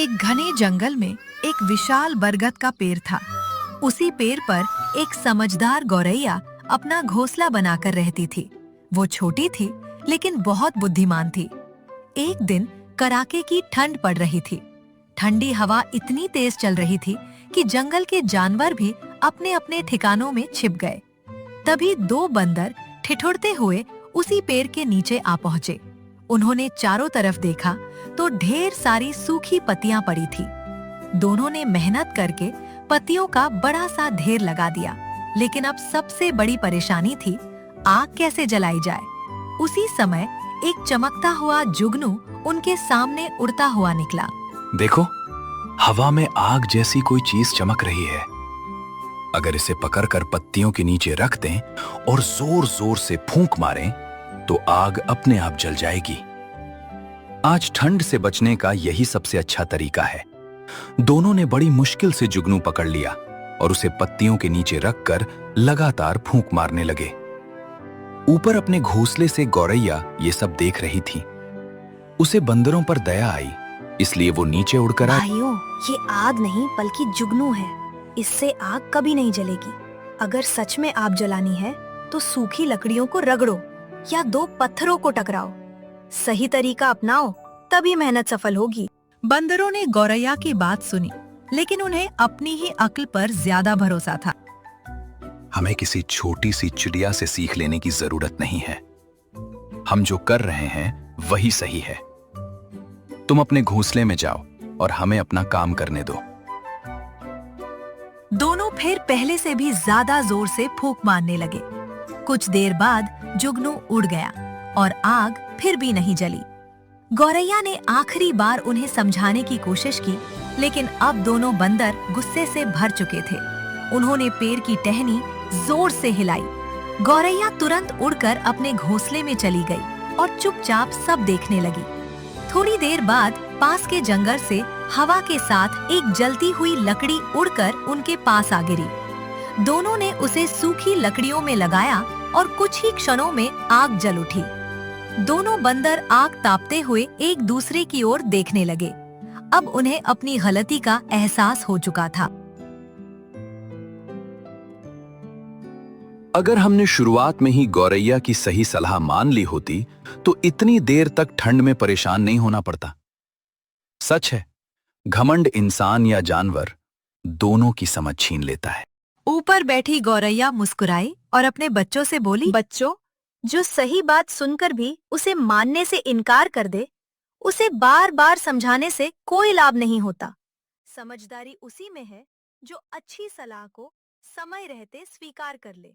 एक घने जंगल में एक विशाल बरगद का पेड़ था। उसी पेड़ पर एक समझदार गौरैया अपना घोंसला बनाकर रहती थी। वो छोटी थी लेकिन बहुत बुद्धिमान थी। एक दिन कड़ाके की ठंड पड़ रही थी। ठंडी हवा इतनी तेज चल रही थी कि जंगल के जानवर भी अपने अपने ठिकानों में छिप गए। तभी दो बंदर ठिठुरते हुए उसी पेड़ के नीचे आ पहुंचे। उन्होंने चारों तरफ देखा तो ढेर सारी सूखी पत्तियां पड़ी थी। दोनों ने मेहनत करके पत्तियों का बड़ा सा ढेर लगा दिया, लेकिन अब सबसे बड़ी परेशानी थी आग कैसे जलाई जाए। उसी समय एक चमकता हुआ जुगनू उनके सामने उड़ता हुआ निकला। देखो, हवा में आग जैसी कोई चीज चमक रही है। अगर इसे पकड़कर पत्तियों के नीचे रख दें और जोर जोर से फूंक मारें, तो आग अपने आप जल जाएगी। आज ठंड से बचने का यही सबसे अच्छा तरीका है। दोनों ने बड़ी मुश्किल से जुगनू पकड़ लिया और उसे पत्तियों के नीचे रखकर लगातार फूंक मारने लगे। ऊपर अपने घोंसले से गौरैया ये सब देख रही थी। उसे बंदरों पर दया आई, इसलिए वो नीचे उड़कर आई। भाइयों, ये आग नहीं बल्कि जुगनू है। इससे आग कभी नहीं जलेगी। अगर सच में आग जलानी है तो सूखी लकड़ियों को रगड़ो या दो पत्थरों को टकराओ। सही तरीका अपनाओ, तभी मेहनत सफल होगी। बंदरों ने गौरैया की बात सुनी, लेकिन उन्हें अपनी ही अक्ल पर ज्यादा भरोसा था। हमें किसी छोटी सी चिड़िया से सीख लेने की जरूरत नहीं है। हम जो कर रहे हैं वही सही है। तुम अपने घोंसले में जाओ और हमें अपना काम करने दो। दोनों फिर पहले से भी ज्यादा जोर से फूंक मारने लगे। कुछ देर बाद जुगनू उड़ गया और आग फिर भी नहीं जली। गौरैया ने आखिरी बार उन्हें समझाने की कोशिश की, लेकिन अब दोनों बंदर गुस्से से भर चुके थे। उन्होंने पेड़ की टहनी जोर से हिलाई। गौरैया तुरंत उड़कर अपने घोंसले में चली गई और चुपचाप सब देखने लगी। थोड़ी देर बाद पास के जंगल से हवा के साथ एक जलती हुई लकड़ी उड़कर उनके पास आ गिरी। दोनों ने उसे सूखी लकड़ियों में लगाया और कुछ ही क्षणों में आग जल उठी। दोनों बंदर आग तापते हुए एक दूसरे की ओर देखने लगे। अब उन्हें अपनी गलती का एहसास हो चुका था। अगर हमने शुरुआत में ही गौरैया की सही सलाह मान ली होती, तो इतनी देर तक ठंड में परेशान नहीं होना पड़ता। सच है, घमंड इंसान या जानवर दोनों की समझ छीन लेता है। ऊपर बैठी गौरैया मुस्कुराई और अपने बच्चों से बोली, बच्चों, जो सही बात सुनकर भी उसे मानने से इनकार कर दे, उसे बार बार समझाने से कोई लाभ नहीं होता। समझदारी उसी में है जो अच्छी सलाह को समय रहते स्वीकार कर ले।